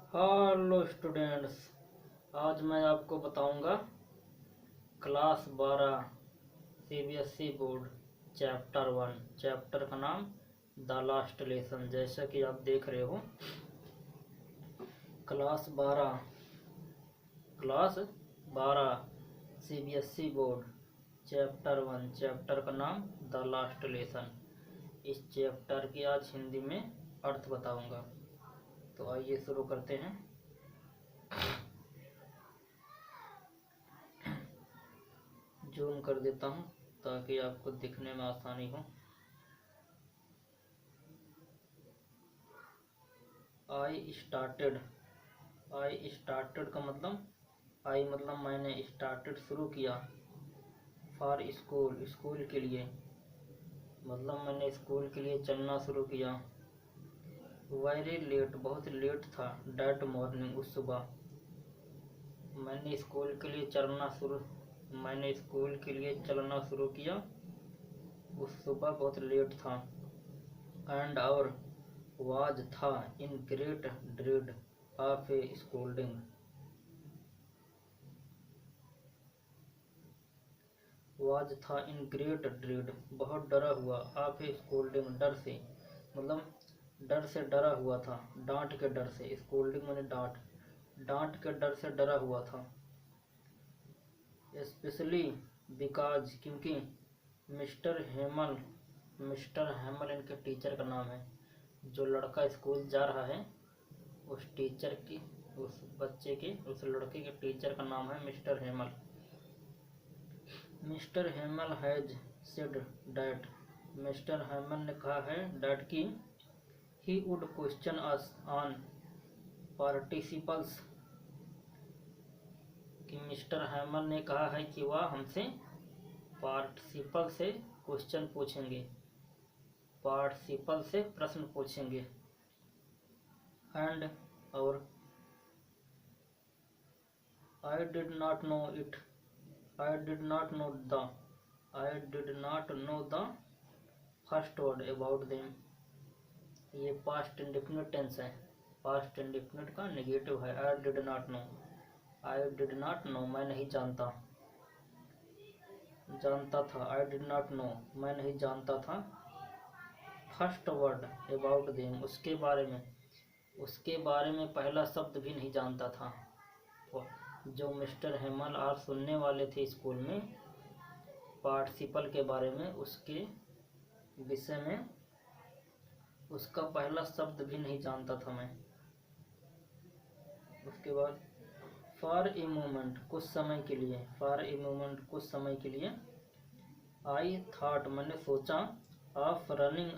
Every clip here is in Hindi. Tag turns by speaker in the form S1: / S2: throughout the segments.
S1: हेलो स्टूडेंट्स, आज मैं आपको बताऊंगा class 12 CBSE board chapter 1। Chapter का नाम द लास्ट लेसन। जैसा कि आप देख रहे हो, class 12 CBSE board chapter 1। Chapter का नाम द लास्ट लेसन। इस चैप्टर की आज हिंदी में अर्थ बताऊंगा। तो आइए शुरू करते हैं। जूम कर देता हूं ताकि आपको दिखने में आसानी हो। आई स्टार्टेड का मतलब आई मतलब मैंने, स्टार्टेड शुरू किया, फॉर स्कूल के लिए मतलब मैंने स्कूल के लिए चलना शुरू किया। वेरी लेट बहुत लेट था, डैट मॉर्निंग उस सुबह। मैंने स्कूल के लिए चलना शुरू किया उस सुबह, बहुत लेट था। एंड और वाज था in great dread of A scolding. Was था इन ग्रेट ड्रेड बहुत डरा हुआ, ऑफ ए स्कोल्डिंग डर से, मतलब डर से डरा हुआ था, डांट के डर से। स्कोल्डिंग मैंने डांट के डर से डरा हुआ था। स्पेशली बिकॉज क्योंकि मिस्टर हेमल इनके टीचर का नाम है। जो लड़का स्कूल जा रहा है उस लड़के के टीचर का नाम है mister Hamel. Mister Hamel has said that, mister Hamel ने कहा है डैट की he would question us on participles, कि मिस्टर हेमल ने कहा है कि वह हमसे पार्टिसिपल से क्वेश्चन पूछेंगे, पार्टिसिपल से प्रश्न पूछेंगे। एंड और I did not know the first word about them. ये पास्ट इंडेफिनिट टेंस है, पास्ट इंडेफिनिट का नेगेटिव है। आई डिड नॉट नो मैं नहीं जानता था। आई डिड नॉट नो मैं नहीं जानता था। फर्स्ट वर्ड अबाउट देम उसके बारे में पहला शब्द भी नहीं जानता था। जो मिस्टर हेमल आज सुनने वाले थे स्कूल में पार्टिसिपल के बारे में, उसके विषय में उसका पहला शब्द भी नहीं जानता था मैं। उसके बाद फॉर ए मोमेंट कुछ समय के लिए आई थॉट मैंने सोचा, ऑफ रनिंग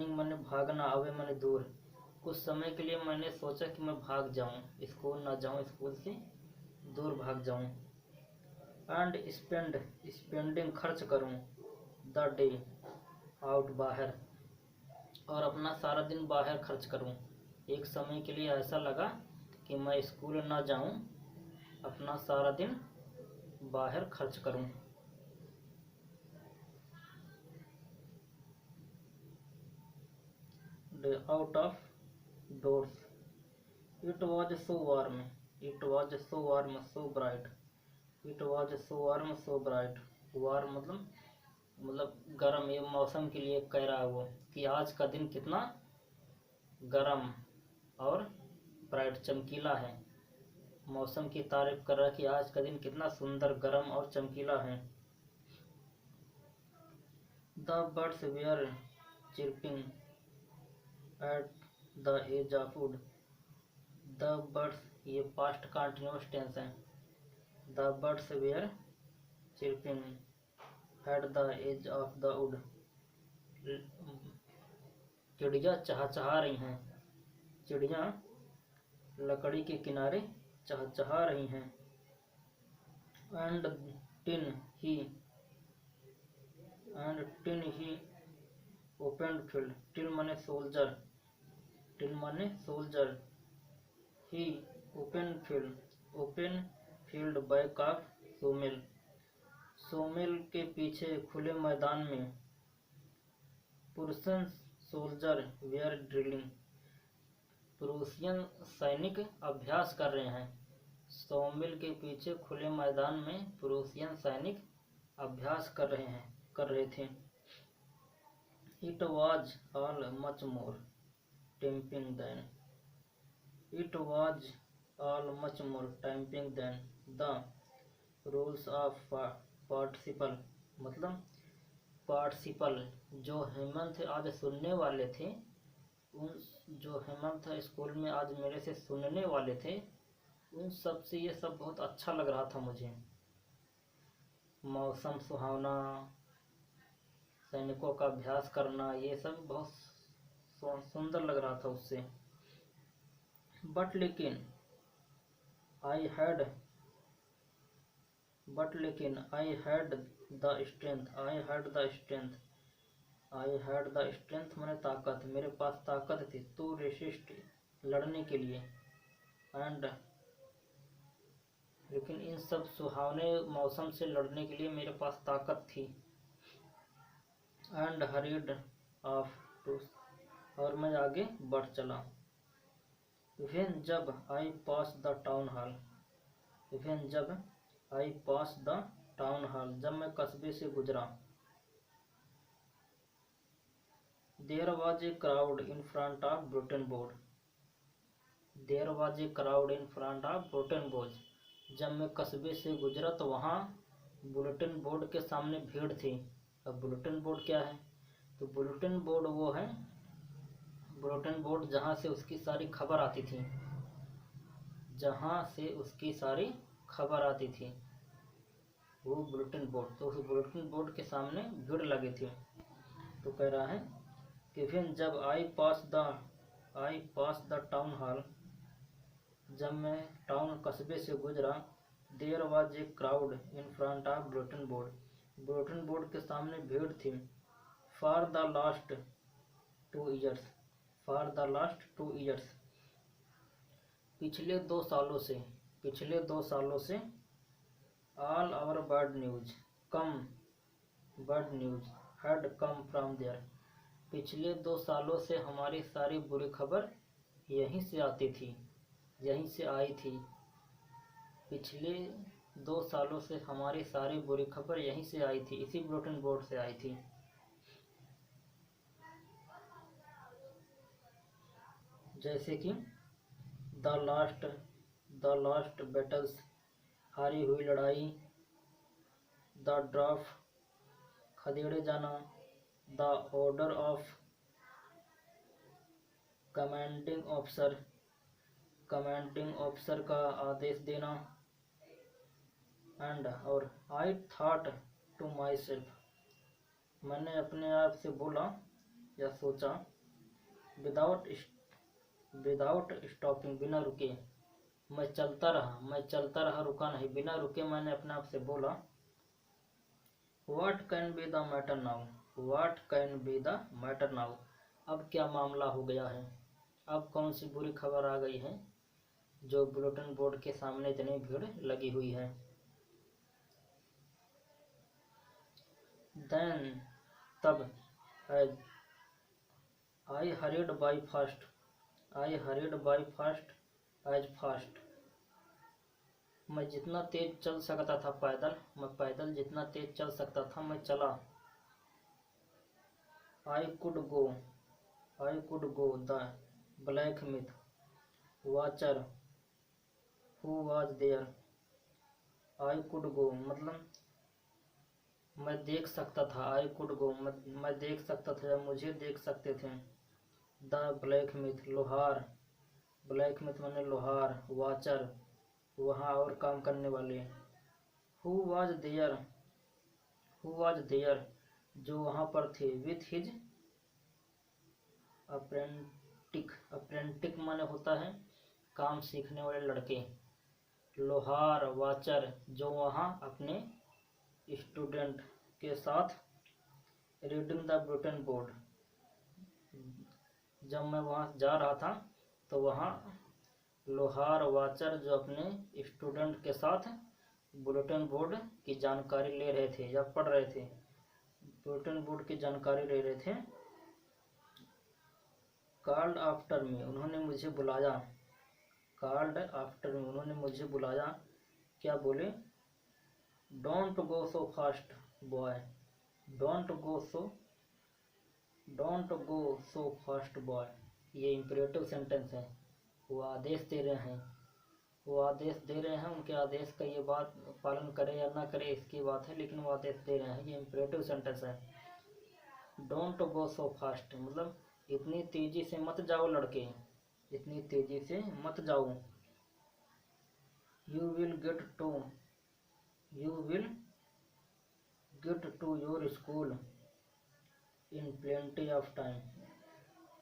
S1: मैंने भागना, अवे मैंने दूर। कुछ समय के लिए मैंने सोचा कि मैं भाग जाऊं, स्कूल ना जाऊं, स्कूल से दूर भाग जाऊं। एंड स्पेंडिंग खर्च करूं, द डे आउट बाहर, और अपना सारा दिन बाहर खर्च करूं। एक समय के लिए ऐसा लगा कि मैं स्कूल ना जाऊं, अपना सारा दिन बाहर खर्च करूं। Out of doors. It was so warm so bright. Warm मतलब गर्म। ये मौसम के लिए कह रहा है वो कि आज का दिन कितना गर्म और ब्राइट चमकीला है। मौसम की तारीफ कर रहा है कि आज का दिन कितना सुंदर, गर्म और चमकीला है। The birds were chirping at the edge of wood. The birds ये पास्ट कंटिन्यूअस टेंस है। The birds were chirping at the edge of the wood. चिड़िया चहचहा रही हैं, चिड़िया लकड़ी के किनारे चहचहा रही हैं। एंड टिन ही ओपन फील्ड, टिल माने सोल्जर, ही open field back of sawmill के पीछे खुले मैदान में। सोल्जर वेयर ड्रिलिंग, प्रूसियन सैनिक अभ्यास कर रहे हैं। सोमिल के पीछे खुले मैदान में प्रूसियन सैनिक अभ्यास कर रहे थे। It was all much more tempting than, it was all much more tempting than the rules of participle, मतलब पार्टिसिपल जो हेमंत आज सुनने वाले थे, उन जो हेमंत स्कूल में आज मेरे से सुनने वाले थे, उन सब से ये सब बहुत अच्छा लग रहा था मुझे। मौसम सुहावना, सैनिकों का अभ्यास करना, ये सब बहुत सुंदर लग रहा था उससे। बट लेकिन आई हैड द स्ट्रेंथ मैंने ताकत, मेरे पास ताकत थी, टू रेसिस्ट लड़ने के लिए, एंड लेकिन इन सब सुहावने मौसम से लड़ने के लिए मेरे पास ताकत थी। एंड हरीड ऑफ टू, और मैं आगे बढ़ चला। व्हेन जब I pass the town hall, when जब I pass the town hall, जब मैं कस्बे से गुजरा। There was a crowd in front of bulletin board, there was a crowd in front of bulletin board, जब मैं कस्बे से गुजरा तो वहाँ बुलेटिन बोर्ड के सामने भीड़ थी। अब बुलेटिन बोर्ड क्या है? तो बुलेटिन बोर्ड वो है, बुलेटिन बोर्ड जहाँ से उसकी सारी खबर आती थी, जहाँ से उसकी सारी खबर आती थी, वो बुलेटिन बोर्ड। तो उस बुलेटिन बोर्ड के सामने भीड़ लगी थी। तो कह रहा है कि फिर जब I pass the town hall, जब मैं टाउन कस्बे से गुजरा, there was a crowd in front of bulletin board, bulletin board के सामने भीड़ थी। For the last 2 years, for the last 2 years, पिछले 2 सालों से, पिछले 2 सालों से, all our bad news had come from there, पिछले 2 सालों से हमारी सारी बुरी खबर यहीं से आती थी, यहीं से आई थी। पिछले 2 सालों से हमारी सारी बुरी खबर यहीं से आई थी, इसी बुलेटिन बोर्ड से आई थी। जैसे कि द लास्ट बैटल्स, हारी हुई लड़ाई, द ड्राफ, खदेड़े जाना, the order of commanding officer का आदेश देना, एंड और I thought to myself, मैंने अपने आप से बोला या सोचा, विदाउट स्टॉपिंग, बिना रुके, मैं चलता रहा, रुका नहीं, बिना रुके मैंने अपने आप से बोला, what can be the matter now, what can be the matter now, अब क्या मामला हो गया है, अब कौन सी बुरी खबर आ गई है जो बुलेटिन बोर्ड के सामने इतनी भीड़ लगी हुई है। देन, तब, I hurried by fast as fast, मैं जितना तेज चल सकता था पैदल, मैं पैदल जितना तेज चल सकता था मैं चला। I could go the blacksmith Wachter who was there, I could go मतलब मैं देख सकता था, आई कुड गो मैं देख सकता था या मुझे देख सकते थे। द ब्लैकस्मिथ लोहार, ब्लैकस्मिथ माने लोहार, वाचर वहाँ और काम करने वाले, हु वाज देयर जो वहाँ पर थे, विथ हिज अप्रेंटिक माने होता है काम सीखने वाले लड़के, लोहार वाचर जो वहाँ अपने स्टूडेंट के साथ, रीडिंग द बुलेटिन बोर्ड, जब मैं वहाँ जा रहा था तो वहाँ लोहार वाचर जो अपने स्टूडेंट के साथ बुलेटिन बोर्ड की जानकारी ले रहे थे या पढ़ रहे थे, बुलेटिन बोर्ड की जानकारी ले रहे थे। कॉल्ड आफ्टर मी, उन्होंने मुझे बुलाया, कॉल्ड आफ्टर मी, उन्होंने मुझे बुलाया, क्या बोले, don't go so fast boy, don't go so, don't go so fast boy, ये इम्परेटिव सेंटेंस है, वो आदेश दे रहे हैं, वो आदेश दे रहे हैं, उनके आदेश का ये बात पालन करे या ना करे इसकी बात है, लेकिन वो आदेश दे रहे हैं, ये इम्परेटिव सेंटेंस है। डोंट गो सो फास्ट मतलब इतनी तेजी से मत जाओ लड़के, इतनी तेजी से मत जाओ। You will get to, you will get to your school in plenty of time,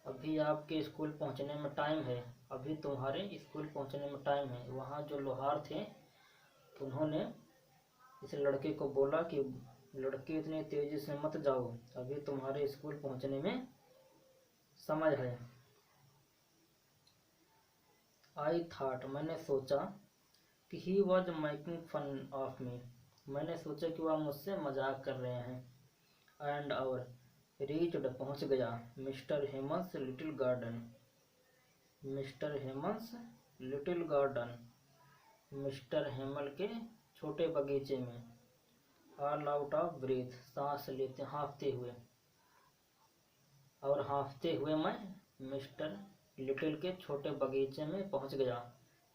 S1: अभी आपके स्कूल पहुंचने में टाइम है, अभी तुम्हारे स्कूल पहुंचने में टाइम है। वहाँ जो लोहार थे तो उन्होंने इस लड़के को बोला कि लड़के इतनी तेजी से मत जाओ, अभी तुम्हारे स्कूल पहुंचने में समय है। आई थाट, मैंने सोचा कि he was making fun of me, मैंने सोचा कि वह मुझसे मजाक कर रहे हैं। एंड और रीच्ड, पहुंच गया, mister Hamel's little garden, mister Hamel's little garden, mister Hamel के छोटे बगीचे में। ऑल आउट ऑफ ब्रीथ, सांस लेते हाँफते हुए, और हाँफते हुए मैं मिस्टर लिटिल के छोटे बगीचे में पहुंच गया।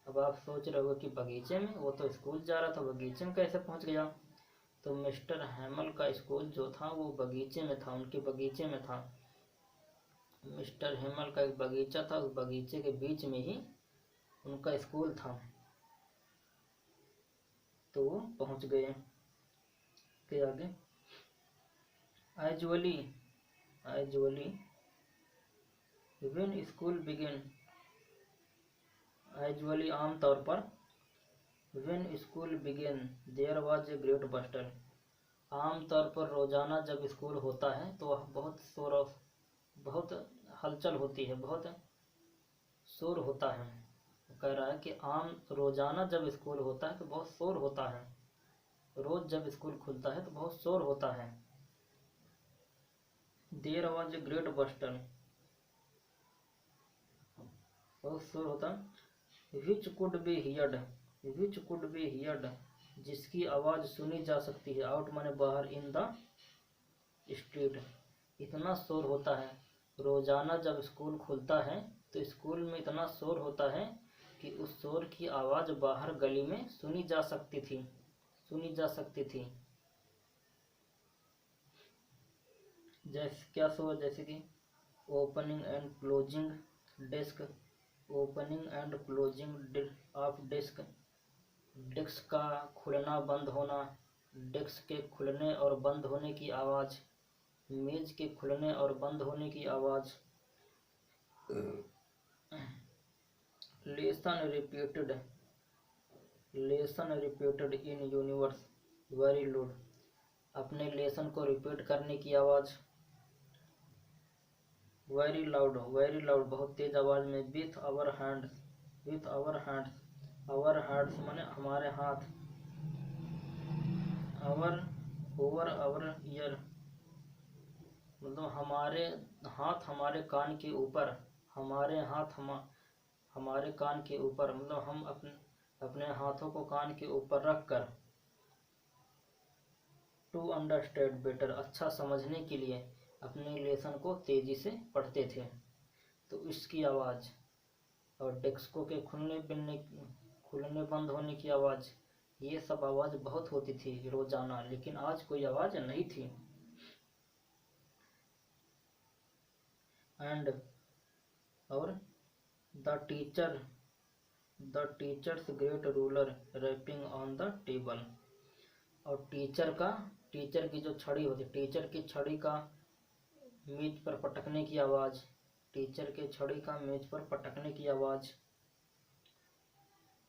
S1: अब आप सोच रहे हो कि बगीचे में, वो तो स्कूल जा रहा था, बगीचे में कैसे पहुंच गया। तो मिस्टर हेमल का स्कूल जो था वो बगीचे में था, उनके बगीचे में था। मिस्टर हेमल का एक बगीचा था, उस बगीचे के बीच में ही उनका स्कूल था, तो वो पहुंच गए। के आगे usually, usually when school begin, usually आमतौर पर, when school begin there was a great bustle, आमतौर पर रोजाना जब स्कूल होता है तो वह बहुत शोर, बहुत हलचल होती है, बहुत शोर होता है। कह रहा है कि आम रोजाना जब स्कूल होता है तो बहुत शोर होता है, रोज जब स्कूल खुलता है तो बहुत शोर होता है। There was a great bustle, बहुत शोर होता है। Which could be heard, which could be heard, जिसकी आवाज़ सुनी जा सकती है। आउट माने बाहर, इन द स्ट्रीट, इतना शोर होता है। रोजाना जब स्कूल खुलता है तो स्कूल में इतना शोर होता है कि उस शोर की आवाज़ बाहर गली में सुनी जा सकती थी, सुनी जा सकती थी। जैसे क्या शोर, जैसे कि opening and closing desk, opening and closing of desk, desk का खुलना बंद होना, डेस्क के खुलने और बंद होने की आवाज़, मेज के खुलने और बंद होने की आवाज़। Lesson repeated, lesson repeated in universe very loud, अपने लेसन को रिपीट करने की आवाज़। वेरी लाउड, वेरी लाउड बहुत तेज आवाज़ में। With our hands, with our hands, our hands माने हमारे हाथ। आवर, ओवर आवर ईयर मतलब हमारे हाथ हमारे कान के ऊपर, हमारे हाथ हमारे कान के ऊपर, मतलब हम अपने हाथों को कान के ऊपर रख कर। टू अंडरस्टैंड बेटर, अच्छा समझने के लिए अपने लेसन को तेजी से पढ़ते थे, तो इसकी आवाज़। और डेस्कों के खुलने बंद होने की आवाज़, ये सब आवाज़ बहुत होती थी रोजाना, लेकिन आज कोई आवाज़ नहीं थी। एंड और the teachers great ruler rapping on the table, और टीचर की जो छड़ी होती, टीचर की छड़ी का मेज पर पटकने की आवाज़, टीचर के छड़ी का मेज पर पटकने की आवाज़।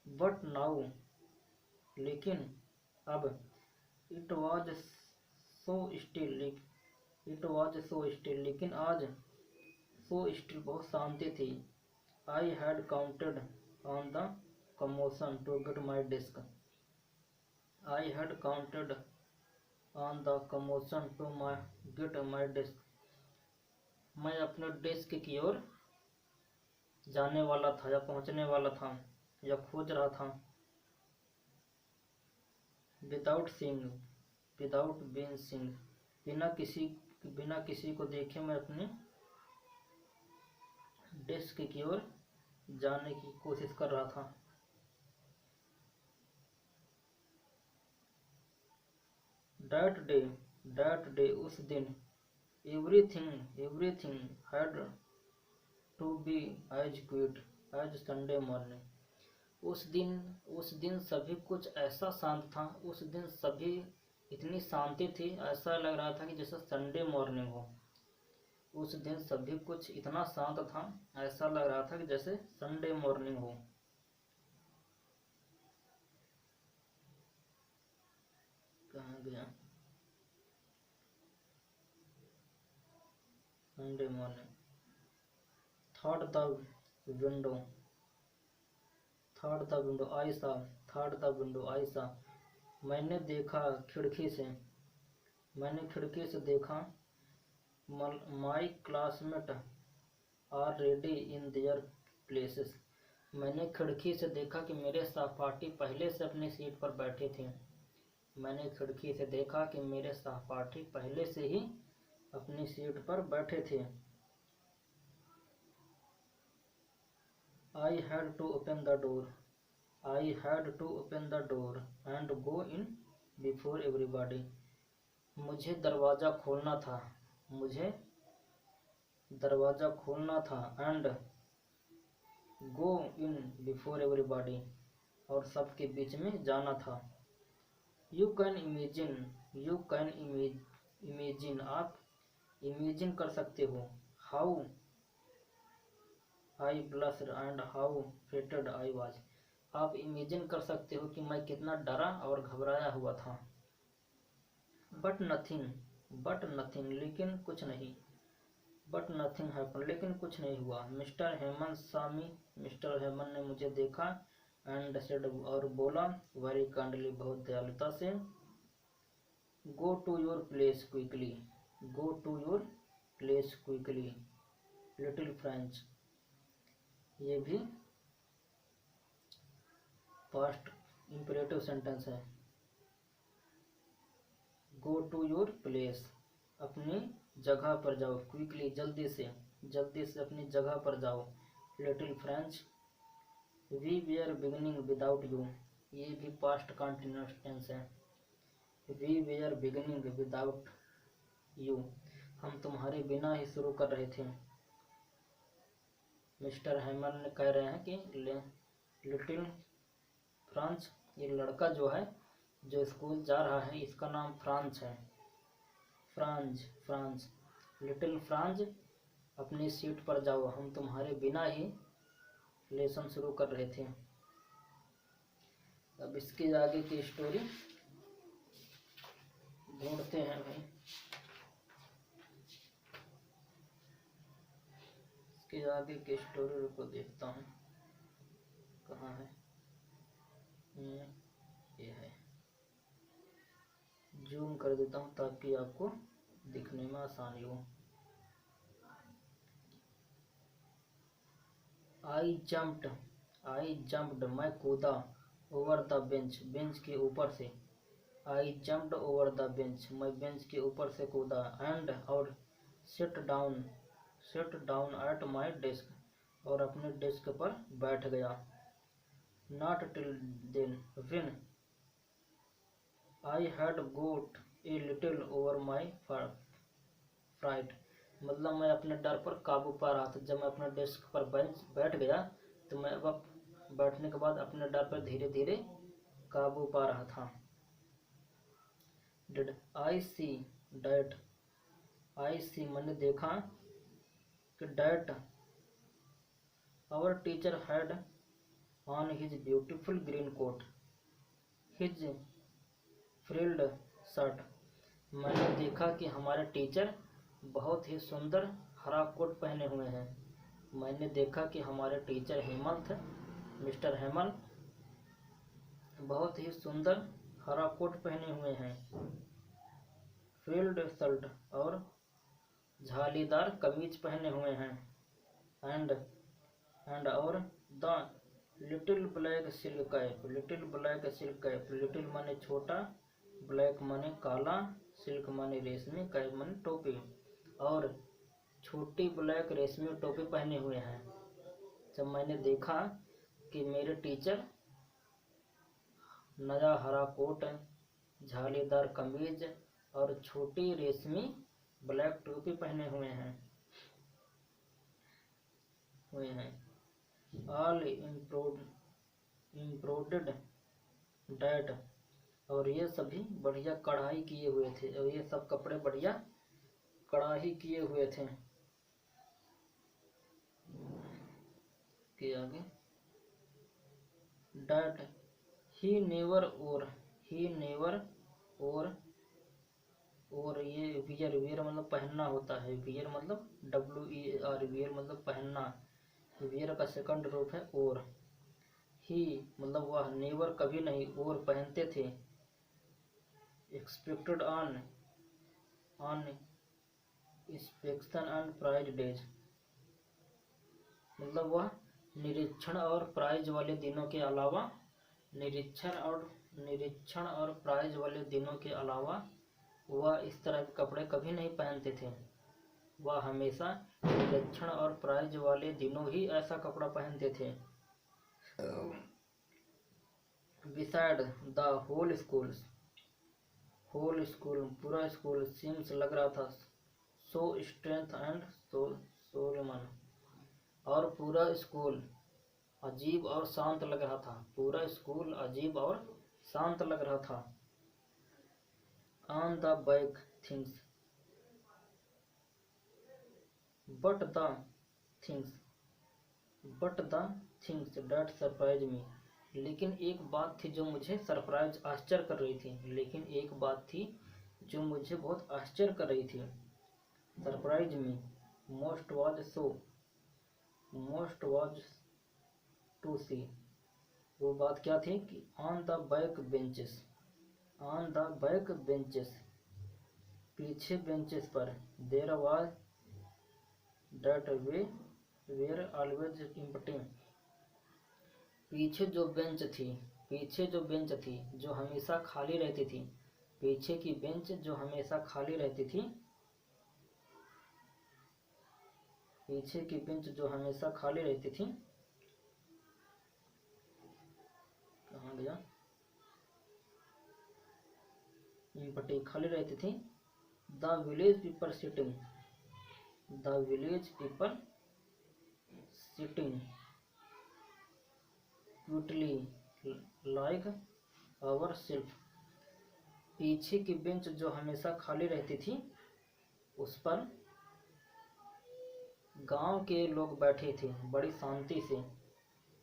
S1: बट नाउ, लेकिन अब, it was so still, it was so still, लेकिन आज सो स्टिल बहुत शांति थी। I had counted on the commotion to get my desk, I had counted on the commotion to get my desk, मैं अपने डेस्क की ओर जाने वाला था या पहुंचने वाला था या खोज रहा था। Without seeing, without being seeing, बिना किसी को देखे मैं अपनी डेस्क की ओर जाने की कोशिश कर रहा था। दैट डे उस दिन, everything had to be as quiet as Sunday morning. उस दिन सभी कुछ ऐसा शांत था, उस दिन सभी इतनी शांति थी, ऐसा लग रहा था कि जैसे संडे मॉर्निंग हो। उस दिन सभी कुछ इतना शांत था, ऐसा लग रहा था कि जैसे संडे मॉर्निंग हो। कहाँ गया? Sunday morning. Thought the window, thought the window आई सा, thought the window I saw, मैंने देखा खिड़की से, मैंने खिड़की से देखा। My classmate are ready in their places, मैंने खिड़की से देखा कि मेरे सहपाठी पहले से अपनी सीट पर बैठे थे। मैंने खिड़की से देखा कि मेरे सहपाठी पहले से ही अपनी सीट पर बैठे थे। I had to open the door. I had to open the door and go in before everybody. मुझे दरवाज़ा खोलना था, मुझे दरवाज़ा खोलना था and go in before everybody, और सबके बीच में जाना था। You can imagine, आप इमेजिन कर सकते हो। How I blushed and how frightened I was. आप इमेजिन कर सकते हो कि मैं कितना डरा और घबराया हुआ था। बट नथिंग, लेकिन कुछ नहीं। बट नथिंग हैपन, लेकिन कुछ नहीं हुआ। मिस्टर हेमन saw me, मिस्टर हेमन ने मुझे देखा एंड सेड, और बोला वेरी काइंडली, बहुत दयालुता से, go to your place quickly, go to your place quickly, little French. ये भी पास्ट इंपरेटिव सेंटेंस है। गो टू योर प्लेस, अपनी जगह पर जाओ। क्विकली, जल्दी से अपनी जगह पर जाओ। Little French, we were beginning without you, ये भी पास्ट कंटिन्यूअस टेंस है। We were beginning without you, हम तुम्हारे बिना ही शुरू कर रहे थे। मिस्टर हेमन ने कह रहे हैं कि लिटिल फ्रांच, ये लड़का जो है जो स्कूल जा रहा है, इसका नाम फ्रांच है। फ्रांच, लिटिल फ्रांच, अपनी सीट पर जाओ, हम तुम्हारे बिना ही लेसन शुरू कर रहे थे। अब इसके आगे की स्टोरी ढूंढते हैं भाई। इसके आगे की स्टोरी को देखता हूँ, कहाँ है? ये है, जूम कर देता हूँ ताकि आपको दिखने में आसानी हो। आई जंप्ड, मैं कूदा, ओवर द बेंच के ऊपर से। I jumped over the bench, मैं बेंच के ऊपर से कूदा। एंड, और sit down at my desk, और अपने डेस्क पर बैठ गया। Not till then, when I had got a little over my fright, मतलब मैं अपने डर पर काबू पा रहा था। जब मैं अपने डेस्क पर बैठ गया तो मैं अब बैठने के बाद अपने डर पर धीरे धीरे काबू पा रहा था। डिड आई सी डैट, आई सी, मैंने देखा कि that our teacher had on his beautiful green coat, his frilled shirt, मैंने देखा कि हमारे टीचर बहुत ही सुंदर हरा कोट पहने हुए हैं। मैंने देखा कि हमारे टीचर मिस्टर हेमन बहुत ही सुंदर हरा कोट पहने हुए हैं। फ्रिल्ड शर्ट, और झालीदार कमीज पहने हुए हैं। एंड एंड और the little black silk cap, little black silk cap, little माने छोटा, ब्लैक माने काला, सिल्क माने रेशमी, कैप माने टोपी, और छोटी ब्लैक रेशमी टोपी पहने हुए हैं। जब मैंने देखा कि मेरे टीचर नया हरा कोट, झालीदार कमीज और छोटी रेशमी ब्लैक टोपी पहने हुए हैं ऑल इम्ब्रॉयडर्ड डैट, और ये सभी बढ़िया कढ़ाई किए हुए थे, और ये सब कपड़े बढ़िया कढ़ाई किए हुए थे। के आगे डैट ही नेवर और ये वियर, वियर मतलब पहनना होता है, वियर मतलब WER, वियर मतलब पहनना, वियर का सेकंड रूप है और। ही मतलब वह, नेवर कभी नहीं, और पहनते थे। Expected on inspection and prize days, मतलब वह निरीक्षण और प्राइज वाले दिनों के अलावा, निरीक्षण और प्राइज वाले दिनों के अलावा वह इस तरह के कपड़े कभी नहीं पहनते थे। वह हमेशा निरीक्षण और प्राइज वाले दिनों ही ऐसा कपड़ा पहनते थे। बिसाइड द होल स्कूल, पूरा स्कूल सीम्स लग रहा था, सो स्ट्रेंथ एंड सोलमन, और पूरा स्कूल अजीब और शांत लग रहा था, पूरा स्कूल अजीब और शांत लग रहा था। On the back things but the things that surprise me, लेकिन एक बात थी जो मुझे सरप्राइज, आश्चर्य कर रही थी, लेकिन एक बात थी जो मुझे बहुत आश्चर्य कर रही थी। Surprise me most was to see, वो बात क्या थी कि ऑन द बैक बेंचेस, पीछे बेंचेस पर, there was that way were always empty, पीछे जो बेंच थी जो हमेशा खाली रहती थी, पीछे की बेंच जो हमेशा खाली रहती थी, पीछे की बेंच जो हमेशा खाली रहती थी, कहाँ गया, एम्प्टी खाली रहती थी। The village people sitting quietly like our self, पीछे की बेंच जो हमेशा खाली रहती थी उस पर गांव के लोग बैठे थे बड़ी शांति से,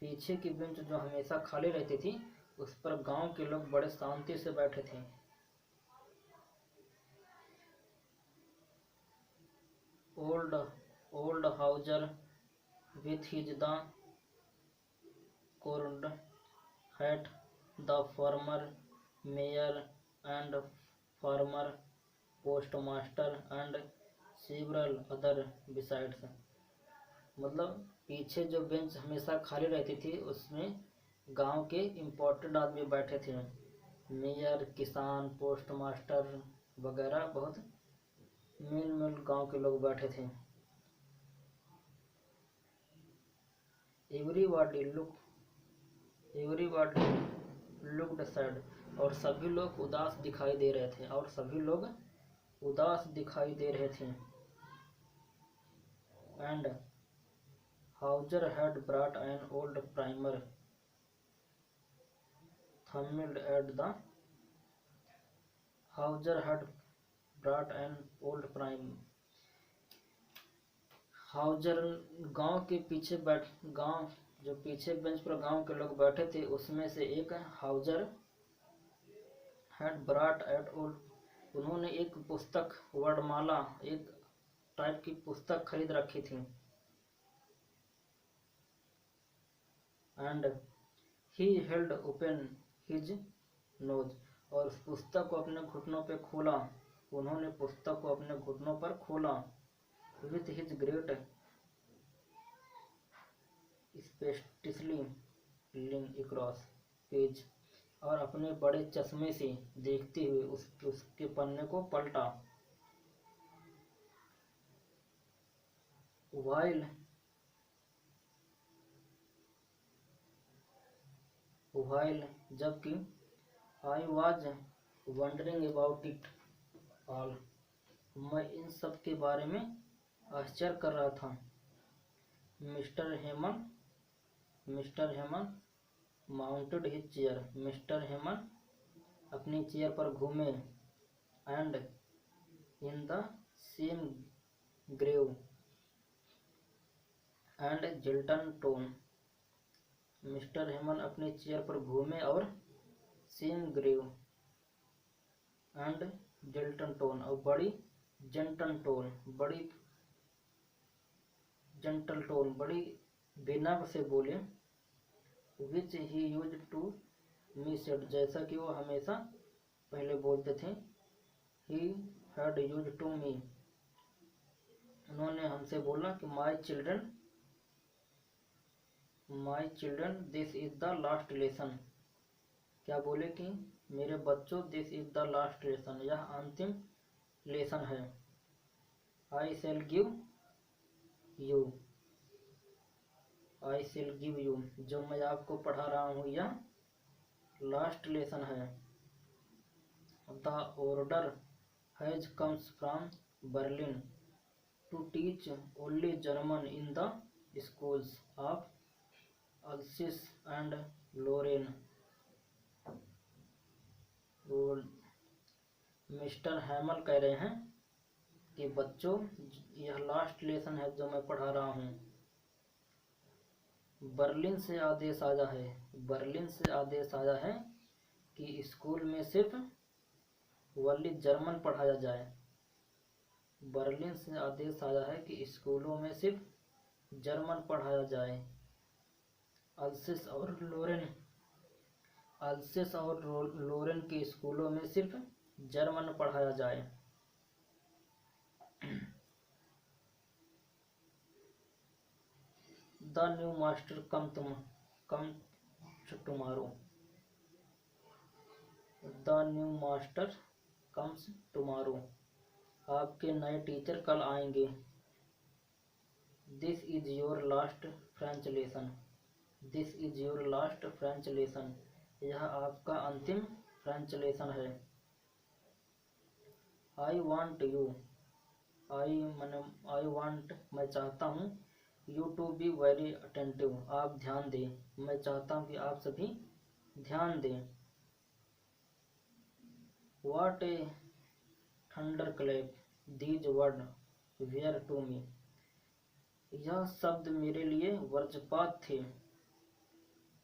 S1: पीछे की बेंच जो हमेशा खाली रहती थी उस पर गांव के लोग बड़े शांति से बैठे थे। Old Houser with his the corned hat, the former mayor and former postmaster and several other besides, मतलब पीछे जो बेंच हमेशा खाली रहती थी उसमें गांव के इम्पोर्टेंट आदमी बैठे थे, मेयर, किसान, पोस्टमास्टर वगैरह, बहुत मेल गांव के लोग बैठे थे। एवरीबॉडी लुक्ड सैड, और सभी लोग उदास दिखाई दे रहे थे, and Hauser had brought an old primer thumbed at the Hauser गांव के पीछे गांव जो पीछे बेंच पर गांव के लोग बैठे थे उसमें से एक Hauser had brought at old, उन्होंने एक पुस्तक, वर्णमाला, एक टाइप की पुस्तक खरीद रखी थी। And he held open his nose, और उस पुस्तक को अपने घुटनों पे खोला, उन्होंने पुस्तक को अपने घुटनों पर खोला। विथ हिज ग्रेट स्पेस्टिसली लिंग अक्रॉस पेज, और अपने बड़े चश्मे से देखते हुए उसके पन्ने को पलटा। वाइल जबकि I was wondering about it all, मैं इन सब के बारे में आश्चर्य कर रहा था। Mister Hamel mounted his chair, mister Hamel अपनी चेयर पर घूमे। And in the same grave and gentle tone, mister Hamel अपनी चेयर पर घूमे और same grave and gentle tone, और बड़ी जेंटल टोन, बड़ी विनम्र से बोले। Which he used to me said, जैसा कि वो हमेशा पहले बोलते थे। He had used to me, उन्होंने हमसे बोला कि my children this is the last lesson, क्या बोले कि मेरे बच्चों this is the last lesson, यह अंतिम लेसन है। आई शैल गिव यू, जो मैं आपको पढ़ा रहा हूँ यह लास्ट लेसन है। The order has comes from Berlin to teach only German in the schools of Alsace and Lorraine. Mister Hamel कह रहे हैं कि बच्चों यह लास्ट लेसन है जो मैं पढ़ा रहा हूँ। बर्लिन से आदेश आया है कि स्कूल में सिर्फ ओनली जर्मन पढ़ाया जाए। बर्लिन से आदेश आया है कि स्कूलों में सिर्फ जर्मन पढ़ाया जाए। अल्सिस और लोरेन के स्कूलों में सिर्फ जर्मन पढ़ाया जाए। The new master comes tomorrow, आपके नए टीचर कल आएंगे। This is your last French lesson, यह आपका अंतिम फ्रेंच लेसन है। आई वांट मैं चाहता हूँ, you to be very attentive, आप ध्यान दें, मैं चाहता हूँ कि आप सभी ध्यान दें। What a thunderclap these word were to me, यह शब्द मेरे लिए वज्रपात थे।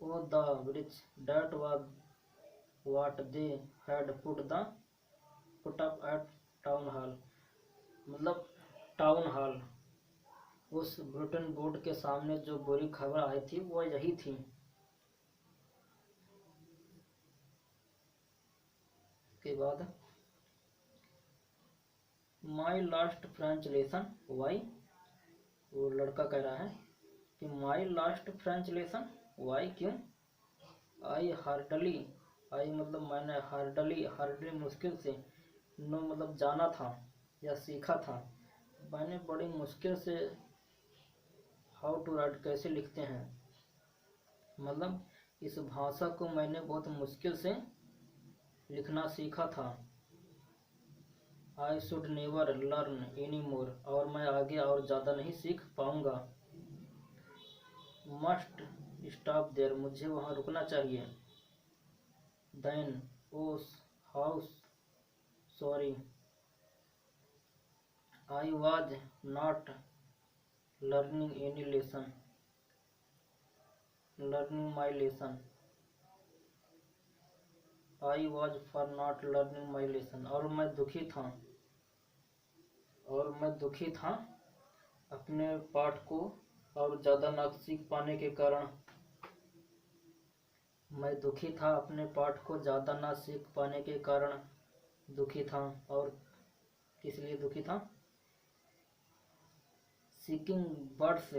S1: Oh the which that was what they had put up at town hall, मतलब टाउन हॉल, उस ब्रिटेन बोर्ड के सामने जो बुरी खबर आई थी वो यही थी। के बाद my last French lesson why, वो लड़का कह रहा है कि my last French lesson why, क्यों। आई मतलब मैंने हार्डली मुश्किल से, नो मतलब जाना था या सीखा था, मैंने बड़ी मुश्किल से हाउ टू राइट कैसे लिखते हैं, मतलब इस भाषा को मैंने बहुत मुश्किल से लिखना सीखा था। आई should never learn any more, और मैं आगे और ज़्यादा नहीं सीख पाऊँगा। मस्ट स्टॉप देयर, मुझे वहाँ रुकना चाहिए। Then oh how sorry, I was not learning my lesson, I was for not learning my lesson, और मैं दुखी था अपने पाठ को और ज़्यादा न सीख पाने के कारण। मैं दुखी था अपने पाठ को ज़्यादा न सीख पाने के कारण दुखी था। और किस लिए दुखी था। सीकिंग बर्ड्स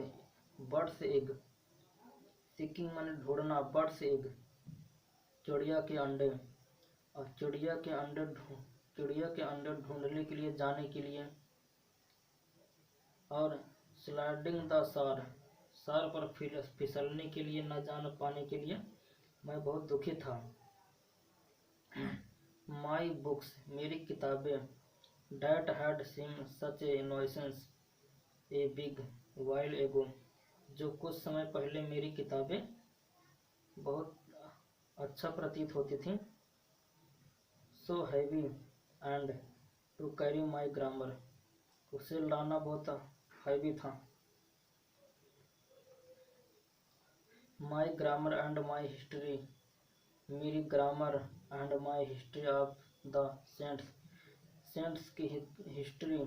S1: एग, सीकिंग माने ढूंढना, बर्ड्स एग चिड़िया के अंडे, और चिड़िया के अंडे ढूंढने के लिए, जाने के लिए। और स्लाइडिंग द सार पर फिसलने के लिए, न जान पाने के लिए मैं बहुत दुखी था। माई बुक्स मेरी किताबें, that had seem such a nuisance a big while ago जो कुछ समय पहले मेरी किताबें बहुत अच्छा प्रतीत होती थी। So heavy and to carry my grammar उसे लाना बहुत हैवी था। My grammar and my history मेरी grammar and my history of the saints की history.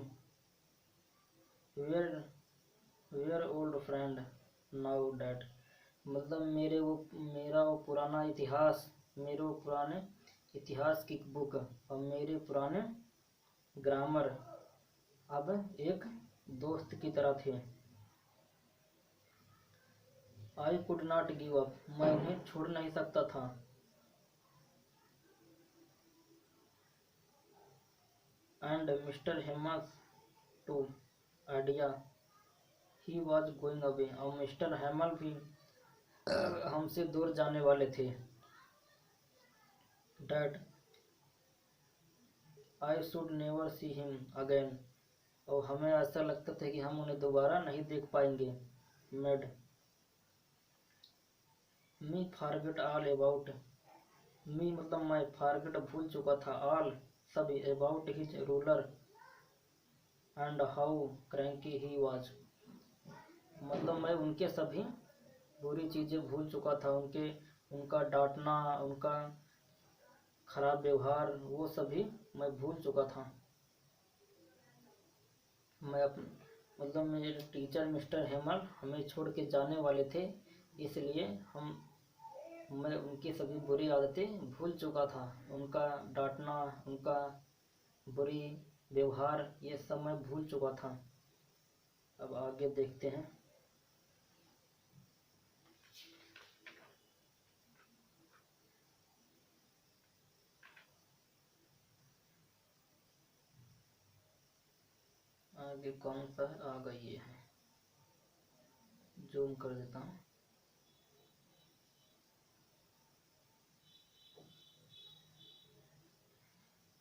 S1: Were old friend now that मतलब मेरा वो पुराना इतिहास, मेरे वो पुराने इतिहास की बुक और मेरे पुराने ग्रामर अब एक दोस्त की तरह थे। I could not give up मैं उन्हें छोड़ नहीं सकता था। And mister Hamel too idea he was going away और मिस्टर हेमल भी हमसे दूर जाने वाले थे। That I should never see him again और हमें ऐसा लगता था कि हम उन्हें दोबारा नहीं देख पाएंगे। Made me forget all about me मतलब मैं फॉरगेट भूल चुका था, ऑल सभी, about his ruler and how cranky he was मतलब मैं उनके सभी बुरी चीज़ें भूल चुका था, उनका डांटना, उनका खराब व्यवहार, वो सभी मैं भूल चुका था। मतलब मेरे टीचर मिस्टर हेमल हमें छोड़ के जाने वाले थे, इसलिए मैं उनकी सभी बुरी आदतें भूल चुका था, उनका डांटना, उनका बुरी व्यवहार, ये सब मैं भूल चुका था। अब आगे देखते हैं। आगे कौन सा है, आ गई ये है, जूम कर देता हूँ।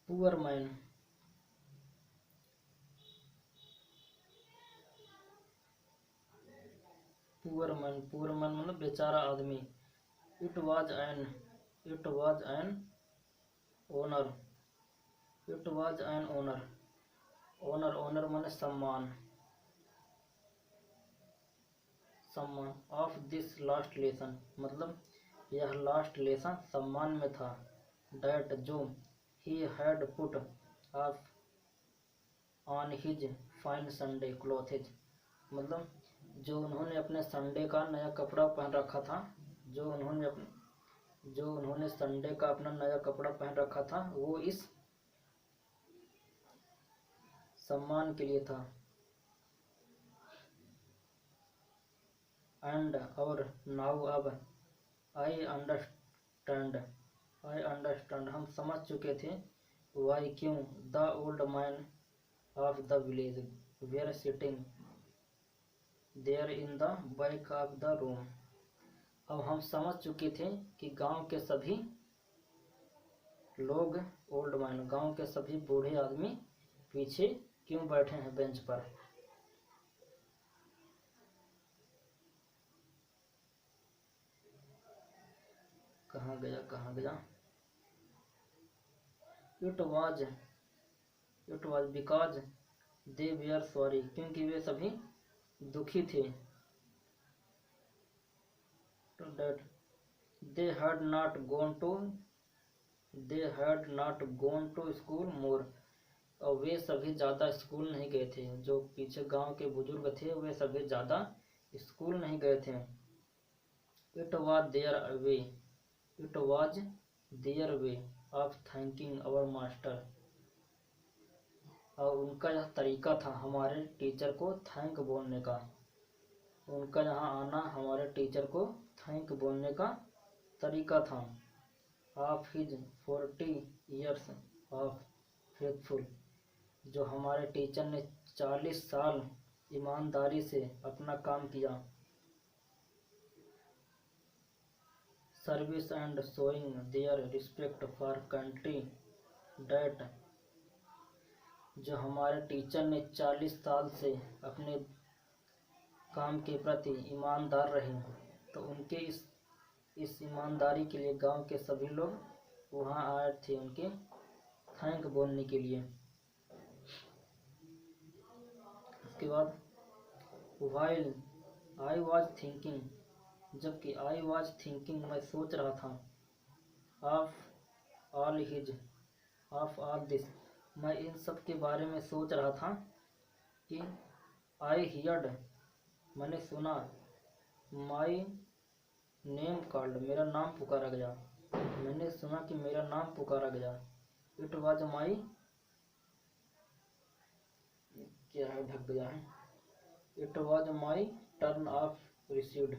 S1: पुअर मैन मतलब बेचारा आदमी। It was an owner owner माने सम्मान ऑफ दिस लास्ट लेसन मतलब यह लास्ट लेसन सम्मान में था। डैट जो he had put off on his fine Sunday clothes मतलब जो उन्होंने अपने संडे का नया कपड़ा पहन रखा था, जो उन्होंने संडे का अपना नया कपड़ा पहन रखा था, वो इस सम्मान के लिए था। एंड और नाउ अब आई अंडरस्टैंड हम समझ चुके थे। वाई क्यों the old man of the village were sitting there in the back of the room अब हम समझ चुके थे कि गांव के सभी लोग, ओल्ड मैन गांव के सभी बूढ़े आदमी पीछे क्यों बैठे हैं बेंच पर। कहाँ गया। It was because they were sorry क्योंकि वे सभी दुखी थे। That they had not gone to school more और वे सभी ज़्यादा स्कूल नहीं गए थे, जो पीछे गांव के बुजुर्ग थे वे सभी ज़्यादा स्कूल नहीं गए थे। It was their way of thanking our master और उनका यह तरीका था हमारे टीचर को थैंक बोलने का। उनका यहाँ आना हमारे टीचर को थैंक बोलने का तरीका था। Of his 40 years of faithful, जो हमारे टीचर ने 40 साल ईमानदारी से अपना काम किया। Service and showing there respect for country that, जो हमारे टीचर ने 40 साल से अपने काम के प्रति ईमानदार रहे, तो उनके इस ईमानदारी के लिए गांव के सभी लोग वहां आए थे उनके थैंक बोलने के लिए। उसके बाद वाइल आई वॉज थिंकिंग, जबकि आई वॉज थिंकिंग मैं सोच रहा था। ऑफ ऑल दिस, मैं इन सब के बारे में सोच रहा था कि आई हियर्ड, मैंने सुना, माई नेम कॉल्ड, मेरा नाम पुकारा गया, मैंने सुना कि मेरा नाम पुकारा गया। इट वॉज माई, क्या है ढक गया है, it was my turn of received,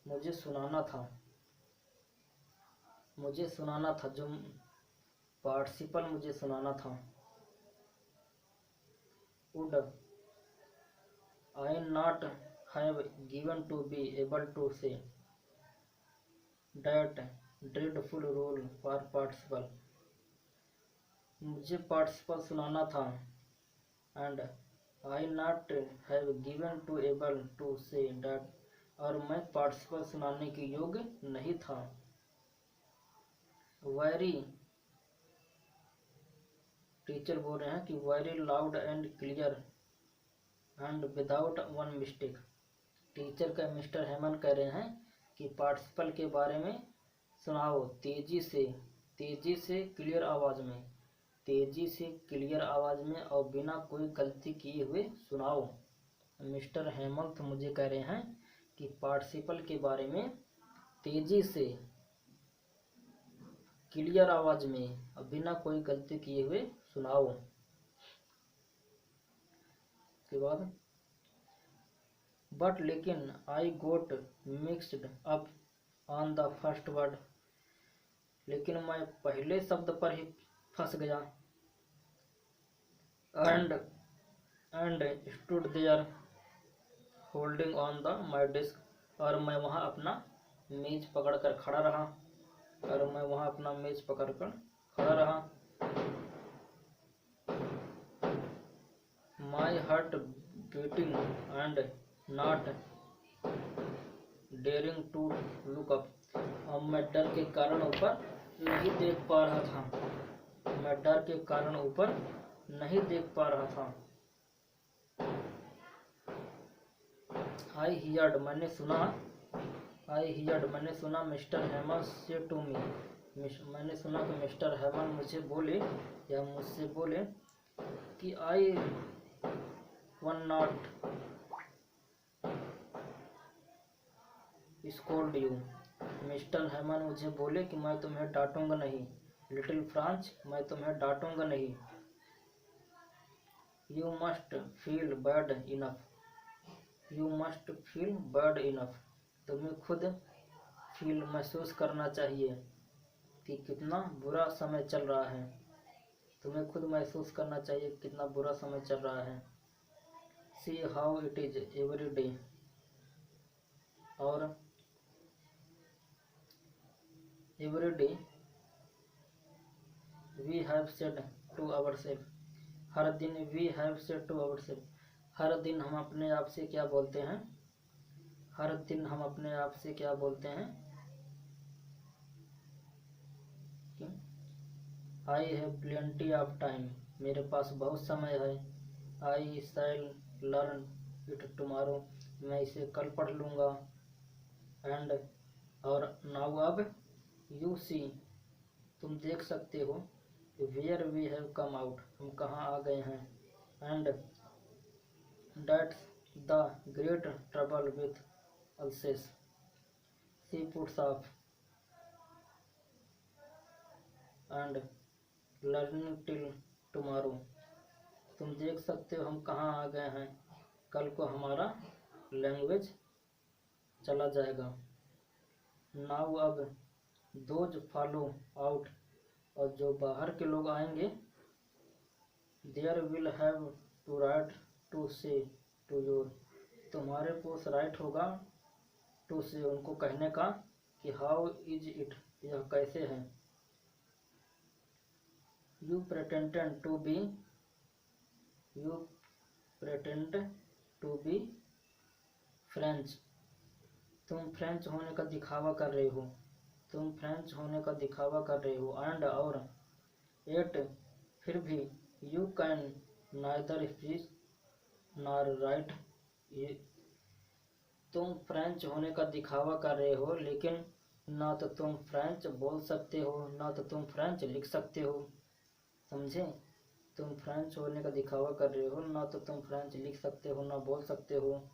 S1: मुझे सुनाना था, जो पार्टिसिपल मुझे सुनाना था। Would I not have given to be able to say that dreadful rule for participle, मुझे पार्टिसिपल सुनाना था। And I not have given to able to say that, और मैं पार्टिसिपल सुनाने के योग्य नहीं था। वेरी, टीचर बोल रहे हैं कि very loud and clear and without one mistake, teacher का मिस्टर हेमन कह रहे हैं कि पार्टिसिपल के बारे में सुनाओ तेजी से क्लियर आवाज में, तेजी से क्लियर आवाज में और बिना कोई गलती किए हुए सुनाओ। मिस्टर हेमंत मुझे कह रहे हैं कि पार्टिसिपल के बारे में तेजी से क्लियर आवाज में और बिना कोई गलती किए हुए सुनाओ। के बाद बट लेकिन I got mixed up on the first word, लेकिन मैं पहले शब्द पर ही फंस गया। And stood there holding on the my desk, और मैं वहाँ अपना मेज पकड़कर खड़ा रहा, my heart beating and not daring to look up, और मैं डर के कारण ऊपर नहीं देख पा रहा था, आई हियर्ड, मैंने सुना मिस्टर हेमन से टू मी, मैंने सुना कि मिस्टर हेमन मुझसे बोले कि I won not scold you, mister Hamel मुझे बोले कि मैं तुम्हें डांटूंगा नहीं, लिटिल फ्रांच, मैं तुम्हें डांटूंगा नहीं। You must feel bad enough, तुम्हें खुद महसूस करना चाहिए कि कितना बुरा समय चल रहा है, see how it is every day, और every day we have said to ourselves, हर दिन we have said to ourselves, हर दिन हम अपने आप से क्या बोलते हैं, I have plenty of time, मेरे पास बहुत समय है, I shall learn it tomorrow, मैं इसे कल पढ़ लूँगा। एंड, और नाउ अब, यू सी, तुम देख सकते हो, where we have come out, हम कहाँ आ गए हैं। And that's the great trouble with Alsace, she puts off and learning till tomorrow, तुम देख सकते हो हम कहाँ आ गए हैं, कल को हमारा लैंग्वेज चला जाएगा। नाउ अब दोज फॉलो आउट, और जो बाहर के लोग आएंगे, there will have to right to say to your, तुम्हारे पास राइट होगा टू से, उनको कहने का कि हाउ इज इट, यह कैसे है। You pretended to be, you pretend to be French, तुम फ्रेंच होने का दिखावा कर रहे हो, तुम फ्रेंच होने का दिखावा कर रहे हो। एंड और एट, फिर भी, you can neither speak nor right, तुम फ्रेंच होने का दिखावा कर रहे हो, लेकिन ना तो तुम फ्रेंच बोल सकते हो, ना तो तुम फ्रेंच लिख सकते हो। समझे? तुम फ्रेंच होने का दिखावा कर रहे हो, ना तो तुम फ्रेंच लिख सकते हो, ना बोल सकते हो।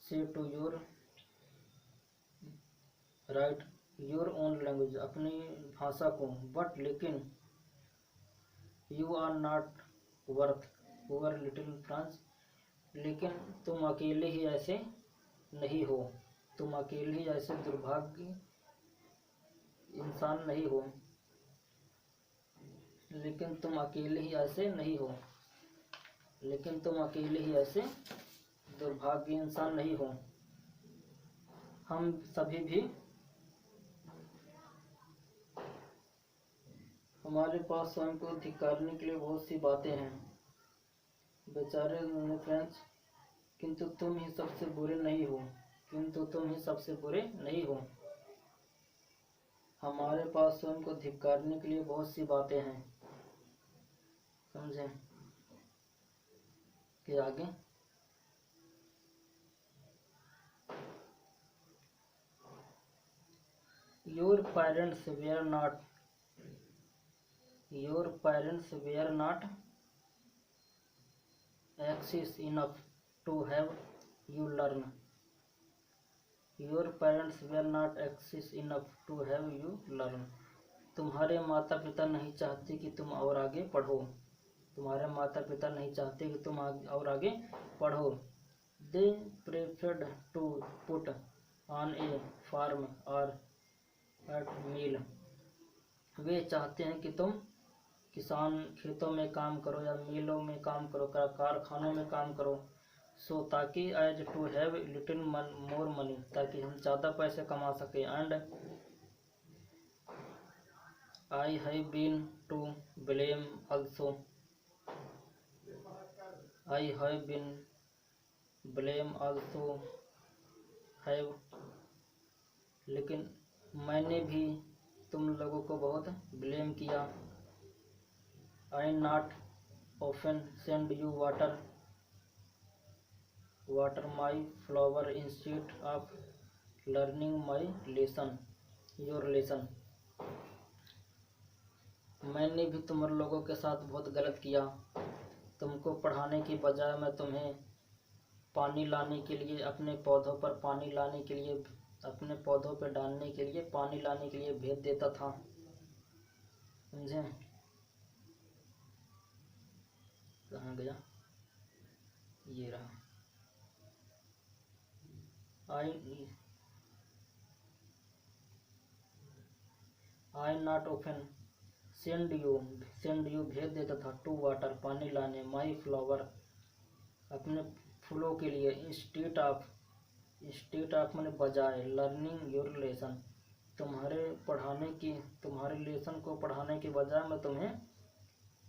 S1: Say to your right your own language, अपनी भाषा को, बट लेकिन, you are not worth poor little France, लेकिन तुम अकेले ही ऐसे नहीं हो, तुम अकेले ही ऐसे दुर्भाग्य इंसान नहीं हो, लेकिन तुम अकेले ही ऐसे नहीं हो, लेकिन तुम अकेले ही ऐसे दुर्भाग्य इंसान नहीं हो। हम सभी भी, हमारे पास स्वयं को धिक्कारने के लिए बहुत सी बातें हैं, बेचारे फ्रेंच, किंतु तुम ही सबसे बुरे नहीं हो, किंतु तुम ही सबसे बुरे नहीं हो। हमारे पास स्वयं को धिक्कारने के लिए बहुत सी बातें हैं। समझे? कि आगे your parents were not, your parents were not anxious enough to have you learn, your parents were not anxious enough to have you learn, तुम्हारे माता पिता नहीं चाहते कि तुम और आगे पढ़ो, तुम्हारे माता पिता नहीं चाहते कि तुम और आगे पढ़ो। They preferred to put on a farm और एट मील, वे चाहते हैं कि तुम किसान खेतों में काम करो या मिलों में काम करो, कारखानों में काम करो। सो ताकि as to have little more money, ताकि हम ज़्यादा पैसे कमा सकें। And I have been to blame also, I have been blame also have, लेकिन मैंने भी तुम लोगों को बहुत ब्लेम किया। I not often send you water my flower instead of learning my lesson your lesson, मैंने भी तुम लोगों के साथ बहुत गलत किया, तुमको पढ़ाने की बजाय मैं तुम्हें पानी लाने के लिए, अपने पौधों पर पानी लाने के लिए, अपने पौधों पर डालने के लिए, पानी लाने के लिए भेज देता था। समझे? कहाँ गया? ये रहा। आई नॉट ओपन सेंड यू भेज देता था टू वाटर पानी लाने, माई फ्लावर अपने फूलों के लिए, इंस्टीट ऑफ मैंने बजाय, लर्निंग योर लेसन तुम्हारे लेसन को पढ़ाने के बजाय मैं तुम्हें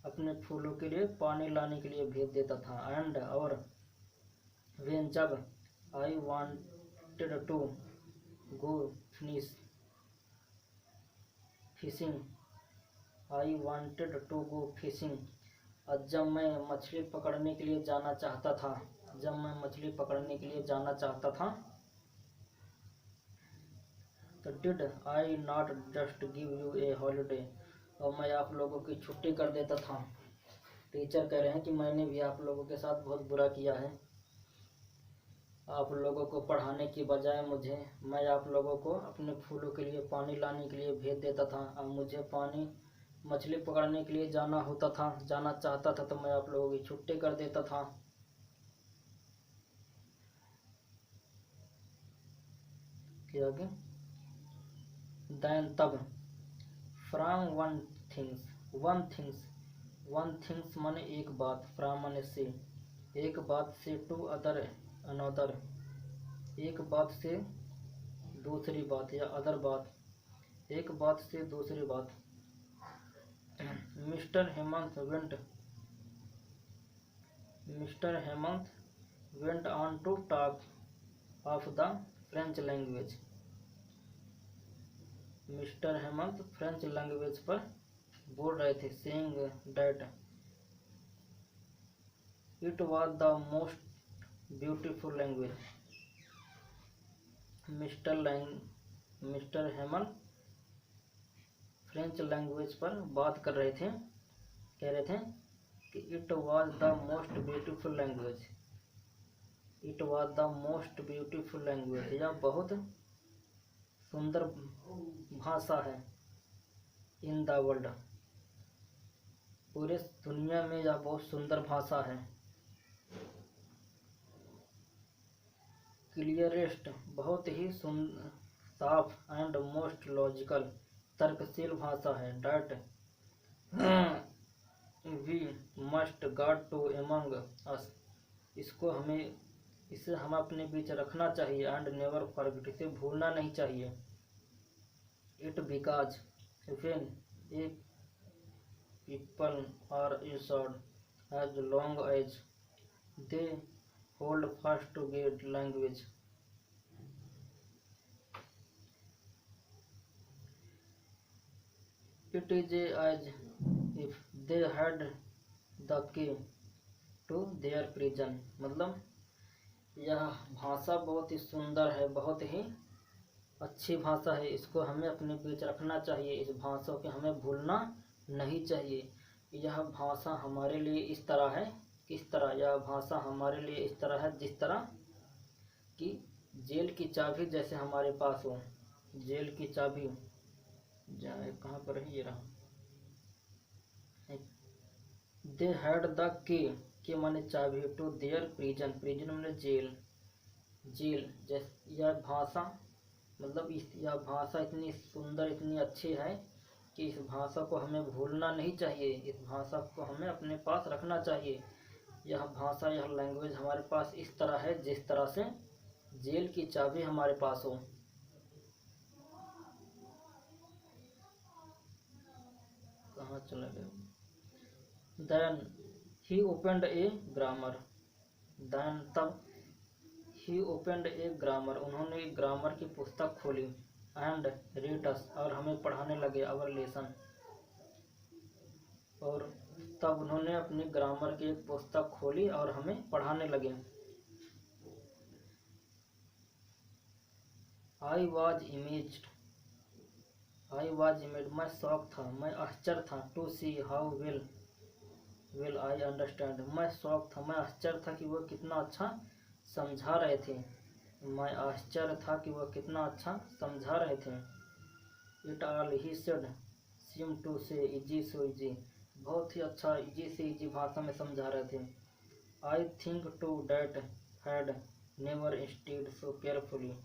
S1: अपने फूलों के लिए पानी लाने के लिए भेज देता था। एंड और वेन जब, I wanted to go fishing, I wanted to go fishing, और जब मैं मछली पकड़ने के लिए जाना चाहता था, जब मैं मछली पकड़ने के लिए जाना चाहता था, तो did I not just give U A holiday, और मैं आप लोगों की छुट्टी कर देता था। टीचर कह रहे हैं कि मैंने भी आप लोगों के साथ बहुत बुरा किया है, आप लोगों को पढ़ाने की बजाय मैं आप लोगों को अपने फूलों के लिए पानी लाने के लिए भेज देता था। अब मुझे मछली पकड़ने के लिए जाना चाहता था, तो मैं आप लोगों की छुट्टी कर देता था। इसके आगे देन तब, फ्रॉम वन थिंग्स माने एक बात, फ्रॉम माने से, एक बात से, टू अदर अनदर, एक बात से दूसरी बात या अदर बात, एक बात से दूसरी बात। Mister Hemant went on to talk of the French language. Mister Hemant French language पर बोल रहे थे, saying that it was the most beautiful language. Mister Hemant French language पर बात कर रहे थे, कह रहे थे कि it was the most beautiful language, it was the most beautiful language, यह बहुत सुंदर भाषा है। इन द वर्ल्ड, पूरे दुनिया में यह बहुत सुंदर भाषा है। क्लियरेस्ट, बहुत ही साफ, एंड मोस्ट लॉजिकल, तर्कशील भाषा है। That we must guard to among us, इसे हम अपने बीच रखना चाहिए। एंड नेवर फॉरगेट, इसे भूलना नहीं चाहिए। It because when a people are assured as long as they hold fast to their language, it is as if they had the key to their prison। मतलब यह भाषा बहुत ही सुंदर है, बहुत ही अच्छी भाषा है, इसको हमें अपने बीच रखना चाहिए, इस भाषा को हमें भूलना नहीं चाहिए। यह भाषा हमारे लिए इस तरह है, किस तरह, यह भाषा हमारे लिए इस तरह है जिस तरह कि जेल की चाबी जैसे हमारे पास हो। जेल की चाबी जाए कहाँ पर है, ये रहा। दे हैड द की माने चाबी, टू देयर प्रिजन, प्रिजन माने जेल, जेल जैसे यह भाषा, मतलब यह भाषा इतनी सुंदर, इतनी अच्छी है कि इस भाषा को हमें भूलना नहीं चाहिए, इस भाषा को हमें अपने पास रखना चाहिए। यह भाषा, यह लैंग्वेज हमारे पास इस तरह है जिस तरह से जेल की चाबी हमारे पास हो। कहाँ चला गया? Then he opened a grammar, then तब ही ओपनड ए ग्रामर, उन्होंने एक ग्रामर की पुस्तक खोली। एंड रीड अस, और हमें पढ़ाने लगे आवर लेसन, और तब उन्होंने अपनी ग्रामर की एक पुस्तक खोली और हमें पढ़ाने लगे। आई वॉज इमेज्ड, मैं शौक था, मैं आश्चर्य था। To see how well I understand, मैं शौक था, मैं आश्चर्य था कि वह कितना अच्छा समझा रहे थे। मैं आश्चर्य था कि वह कितना अच्छा समझा रहे थे। It all he said seem to say easy so easy, बहुत ही अच्छा इजी से इजी भाषा में समझा रहे थे। I think too that had never studied so carefully,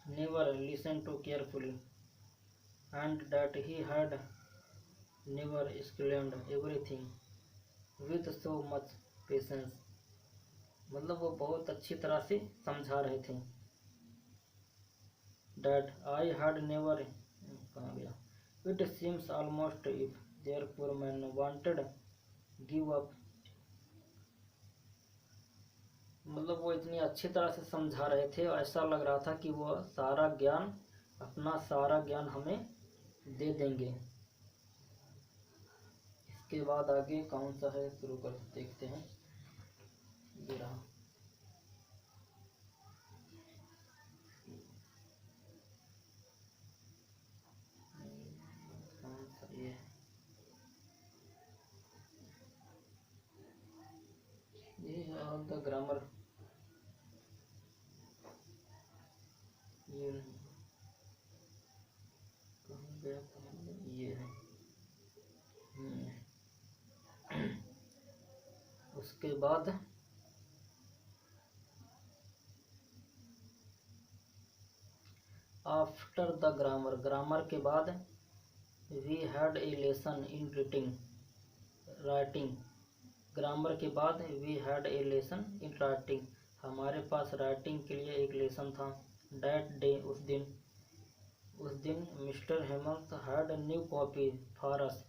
S1: never listened to carefully, and that he had never explained everything with so much patience। मतलब वो बहुत अच्छी तरह से समझा रहे थे। that I had never, कहाँ गया, it seems almost if their poor man wanted give up, मतलब वो इतनी अच्छी तरह से समझा रहे थे, ऐसा लग रहा था कि वो सारा ज्ञान, अपना सारा ज्ञान हमें दे देंगे। इसके बाद आगे कौन सा है शुरू कर देखते हैं। ये रहा, कौन सा ये है द ग्रामर, ये नहीं, कहाँ गया, ये है। उसके बाद आफ्टर द ग्रामर, ग्रामर के बाद we had a lesson in writing, grammar के बाद we had a lesson in writing, हमारे पास राइटिंग के लिए एक लेसन था। डैट डे, उस दिन mister Hamel had new copy for us,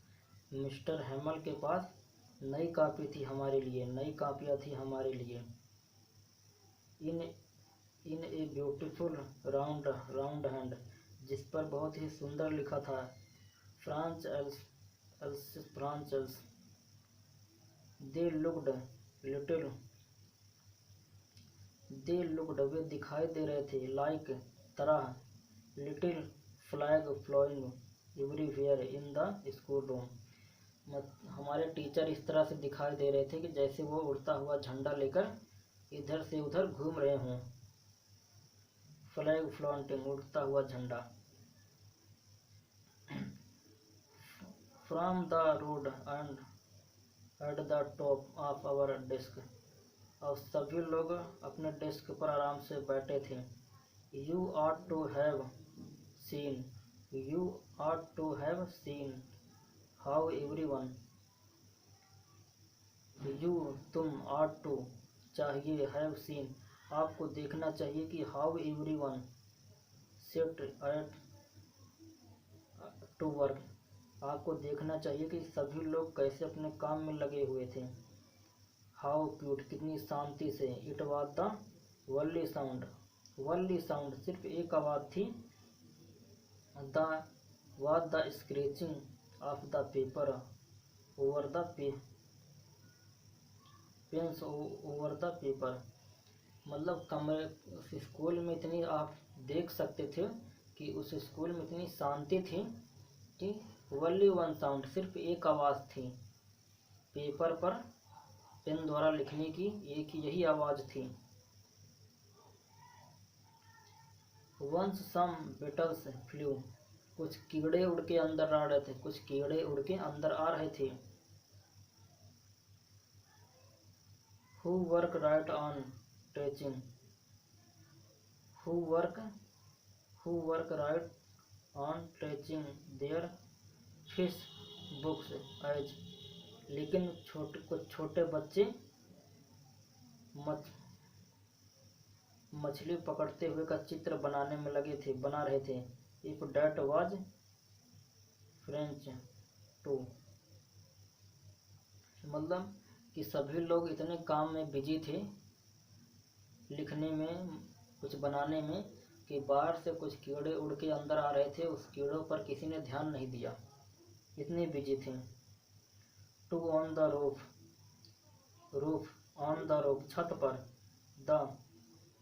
S1: mister Hamel के पास नई कॉपी थी हमारे लिए, नई कापियाँ थी हमारे लिए। इन ए ब्यूटीफुल राउंड हैंड, जिस पर बहुत ही सुंदर लिखा था फ्रांच एल्स। दे लुक्ड वे दिखाई दे रहे थे, लाइक तरह, little flag flying everywhere in the school room, हमारे टीचर इस तरह से दिखाई दे रहे थे कि जैसे वो उड़ता हुआ झंडा लेकर इधर से उधर घूम रहे हों। फ्लैग फ्लाउंटिंग, उड़ता हुआ झंडा। From the road and at the top of our desk, और सभी लोग अपने डेस्क पर आराम से बैठे थे। You ought to have seen how everyone, तुम, आट टू चाहिए, हैव सीन आपको देखना चाहिए कि how everyone set at to work, आपको देखना चाहिए कि सभी लोग कैसे अपने काम में लगे हुए थे। हाउ क्यूट, कितनी शांति से। It was the only sound, सिर्फ एक आवाज़ थी। The scratching of the paper over the pens over the paper, मतलब कमरे, उस स्कूल में इतनी, आप देख सकते थे कि उस स्कूल में इतनी शांति थी कि वल्ली वन साउंड, सिर्फ एक आवाज़ थी, पेपर पर पेन द्वारा लिखने की एक यही आवाज़ थी। वंस सम बेटल्स फ्लू, कुछ कीड़े उड़ के अंदर आ रहे थे, कुछ कीड़े उड़ के अंदर आ रहे थे। Who work right on teaching, who work right on teaching their fish books as, लेकिन कुछ छोटे बच्चे मछली पकड़ते हुए का चित्र बनाने में बना रहे थे। If that was French too, मतलब कि सभी लोग इतने काम में बिजी थे, लिखने में, कुछ बनाने में, कि बाहर से कुछ कीड़े उड़ के अंदर आ रहे थे, उस कीड़ों पर किसी ने ध्यान नहीं दिया, इतने बिजी थे। टू ऑन द रूफ, छत पर। द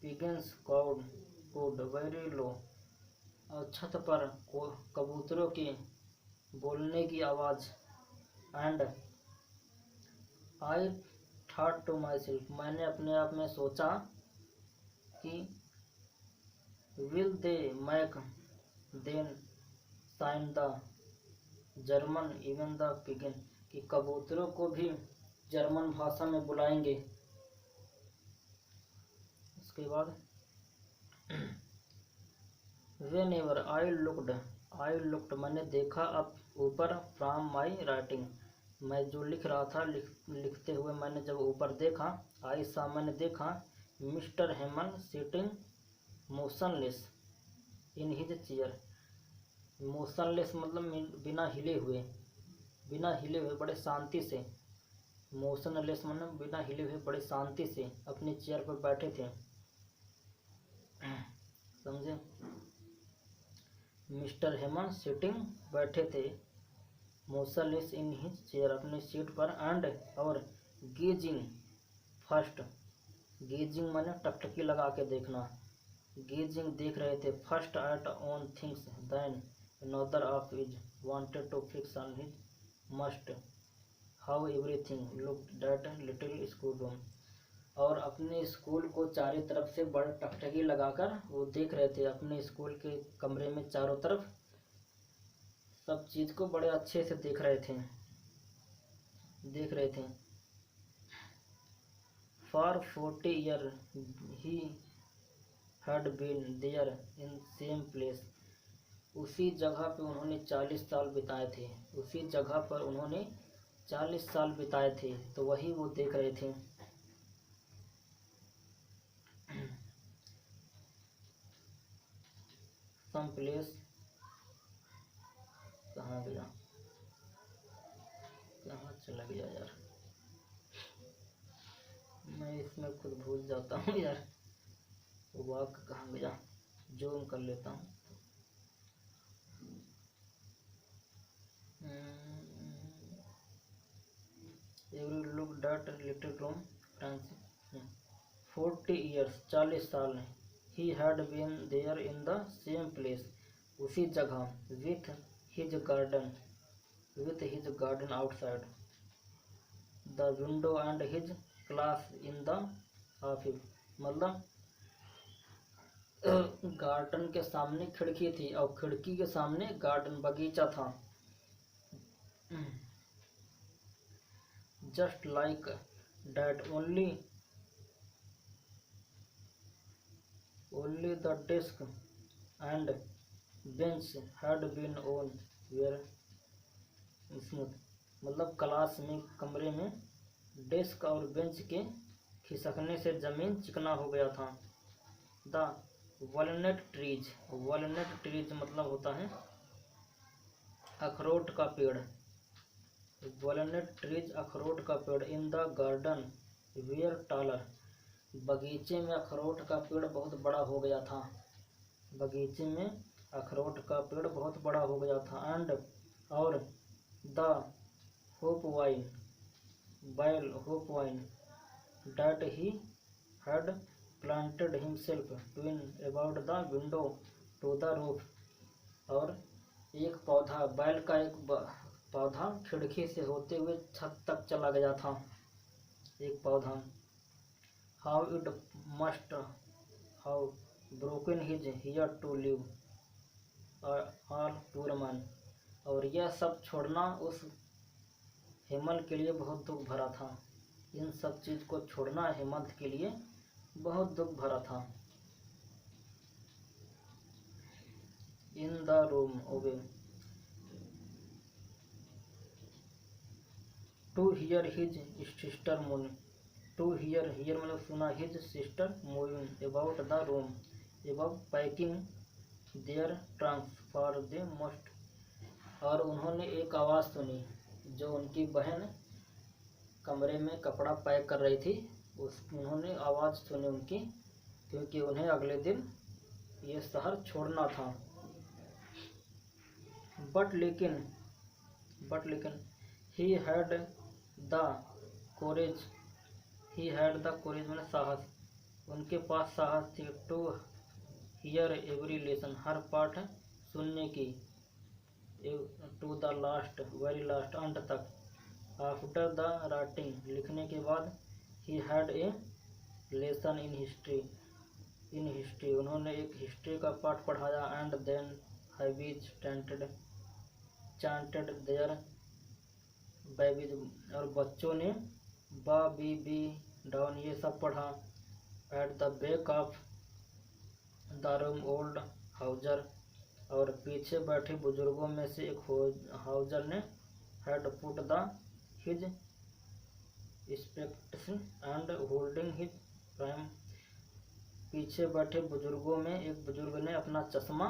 S1: पिगन्स कूड वेरी लो, और छत पर कबूतरों के बोलने की आवाज़। And I thought to myself, मैंने अपने आप में सोचा कि will they make them sign the German even the pigeon, कि कबूतरों को भी जर्मन भाषा में बुलाएंगे। उसके बाद व्हेनेवर आई लुक्ड, मैंने देखा अब ऊपर, फ्रॉम माई राइटिंग, मैं जो लिख रहा था, लिखते हुए मैंने जब ऊपर देखा, आई सा, मैंने देखा, mister Hamel sitting motionless in his chair, motionless मतलब बिना हिले हुए बड़े शांति से, मोशनलेस मतलब बिना हिले हुए बड़े शांति से अपने चेयर पर बैठे थे, समझे। मिस्टर हेमन सिटिंग, बैठे थे, मोशनलेस इन हिज चेयर, अपने सीट पर, एंड, और गेजिंग फर्स्ट, गेजिंग माने टकटकी लगा के देखना, गेजिंग देख रहे थे, first at on things then another of is wanted to fix on his must how everything looked that little school room, और अपने स्कूल को चारों तरफ से बड़े टकटकी लगाकर वो देख रहे थे, अपने स्कूल के कमरे में चारों तरफ सब चीज़ को बड़े अच्छे से देख रहे थे। For 40 year he had been there in same place. उसी जगह पे उन्होंने 40 साल बिताए थे, उसी जगह पर उन्होंने 40 साल बिताए थे, तो वही वो देख रहे थे। सम प्लेस, कहाँ गया, कहाँ चला गया यार, मैं इसमें खुद भूल जाता हूँ यार, वाक्य कहाँ गया, जूम कर लेता हूँ। Every look dot little room France 40 years 40 साल। He had been there in the same place, उसी जगह, with his garden outside the window and his class in the office. मतलब गार्डन के सामने खिड़की थी और खिड़की के सामने गार्डन बगीचा था। Just like that only the desk and bench had been on wear smooth. मतलब क्लास में, कमरे में डेस्क और बेंच के खिसकने से जमीन चिकना हो गया था। द वॉलनट ट्रीज मतलब होता है अखरोट का पेड़। वॉलनट ट्रीज अखरोट का पेड़ in the garden were taller, बगीचे में अखरोट का पेड़ बहुत बड़ा हो गया था, बगीचे में अखरोट का पेड़ बहुत बड़ा हो गया था। एंड और the hop vine that he had planted himself twined about the window to the roof. और एक पौधा, बैल का एक पौधा खिड़की से होते हुए छत तक चला गया था, एक पौधा। How it must how broken his here to live all poor man. और यह सब छोड़ना उस हेमल के लिए बहुत दुख भरा था, इन सब चीज़ को छोड़ना हेमंत के लिए बहुत दुख भरा था। In the room above to hear his sister moving, to hear मतलब सुना, his sister moving about the room about packing their trunks for the most. और उन्होंने एक आवाज़ सुनी, जो उनकी बहन कमरे में कपड़ा पैक कर रही थी, उन्होंने आवाज़ सुनी उनकी, क्योंकि उन्हें अगले दिन ये शहर छोड़ना था। बट लेकिन ही हैड द कोरेज मैंने साहस, उनके पास साहस थी। टू हियर एवरी लेसन, हर पाठ सुनने की। To the last, very last, अंत तक। आफ्टर द राइटिंग, लिखने के बाद। He had a lesson in history, उन्होंने एक हिस्ट्री का पाठ पढ़ाया। And then babies chanted their babies, और बच्चों ने बा बी बी डाउन ये सब पढ़ा। At the back of the room old Houser, और पीछे बैठे बुजुर्गों में से एक हाउजर ने had put the his स्पेक्ट्स and holding his prime, पीछे बैठे बुजुर्गों में एक बुजुर्ग ने अपना चश्मा,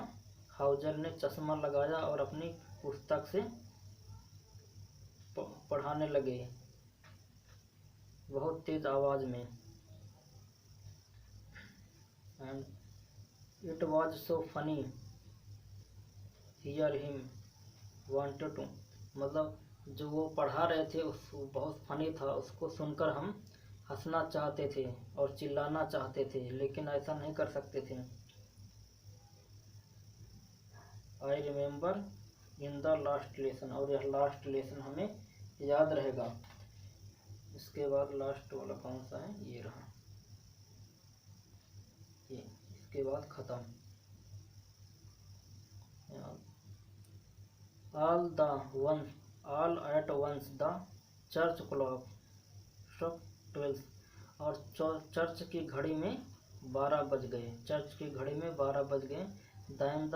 S1: हाउजर ने चश्मा लगाया और अपनी पुस्तक से पढ़ाने लगे बहुत तेज आवाज में। And it was so funny hear him wanted to, मतलब जो वो पढ़ा रहे थे उस बहुत फनी था, उसको सुनकर हम हंसना चाहते थे और चिल्लाना चाहते थे, लेकिन ऐसा नहीं कर सकते थे। I remember in the last lesson, और यह लास्ट लेसन हमें याद रहेगा। इसके बाद लास्ट वाला कौन सा है, ये रहा, ये इसके बाद खत्म। All at once the church clock struck 12, और चर्च की घड़ी में 12 बज गए, चर्च की घड़ी में 12 बज गए। Then the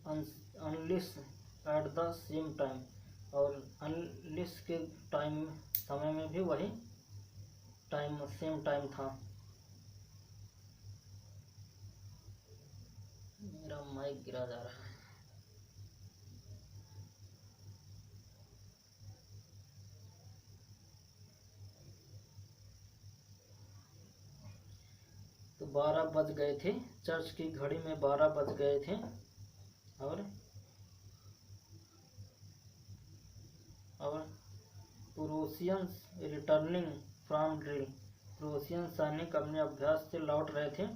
S1: Angelus at the same time, और अनलिस के टाइम समय में भी वही टाइम सेम टाइम था। मेरा माइक गिरा जा रहा है। तो 12 बज गए थे, चर्च की घड़ी में 12 बज गए थे। और प्रूसियंस रिटर्निंग फ्रॉम ड्रिल, प्रूसियन सैनिक अपने अभ्यास से लौट रहे थे।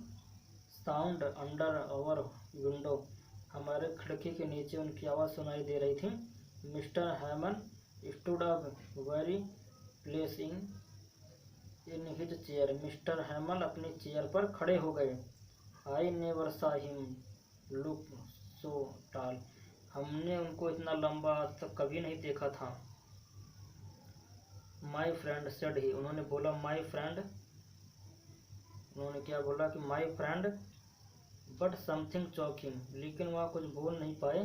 S1: साउंड अंडर आवर विंडो, हमारे खिड़की के नीचे उनकी आवाज़ सुनाई दे रही थी। Mister Hamel stood up very pale in his chair, mister Hamel अपनी चेयर पर खड़े हो गए। I never saw him look so tall, हमने उनको इतना लंबा आज तक कभी नहीं देखा था। माई फ्रेंड सेड ही, उन्होंने बोला माई फ्रेंड, उन्होंने क्या बोला कि my friend, but something Chowk him, लेकिन वहाँ कुछ बोल नहीं पाए।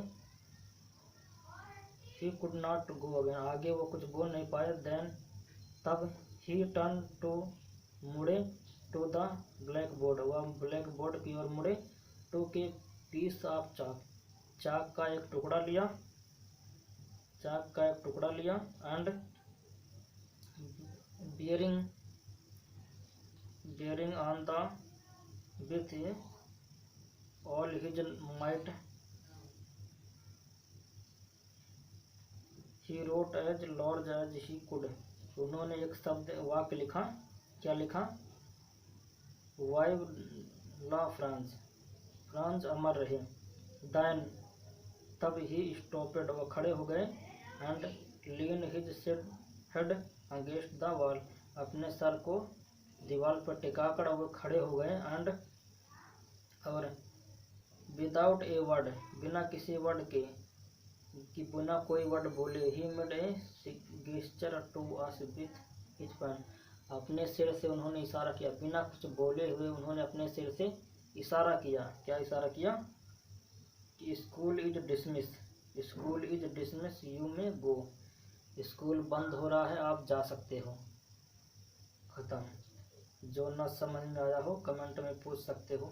S1: He could not go again, आगे वो कुछ बोल नहीं पाए। देन तब ही टर्न टू, मुड़े, टू द ब्लैक बोर्ड, वह ब्लैक बोर्ड की ओर मुड़े। टू के पीस ऑफ चाक, चाक का एक टुकड़ा लिया, चाक का एक टुकड़ा लिया। And bearing on the with all his might he wrote as large as he could, उन्होंने एक शब्द वाक्य लिखा। क्या लिखा? वाइव ला फ्रांस, फ्रांस अमर रहे। देन तब ही स्टॉपेड, वह खड़े हो गए। And lean his head against the wall, अपने सर को दीवार पर टिकाकर वो खड़े हो गए। एंड और विदाउट ए वर्ड, बिना किसी वर्ड के, कि बिना कोई वर्ड बोले, he made a gesture to us with his pen, अपने सिर से उन्होंने इशारा किया, बिना कुछ बोले हुए उन्होंने अपने सिर से इशारा किया। क्या इशारा किया? कि school is dismiss, school is dismiss, you में गो, स्कूल बंद हो रहा है, आप जा सकते हो। खत्म। जो न समझ में आया हो कमेंट में पूछ सकते हो।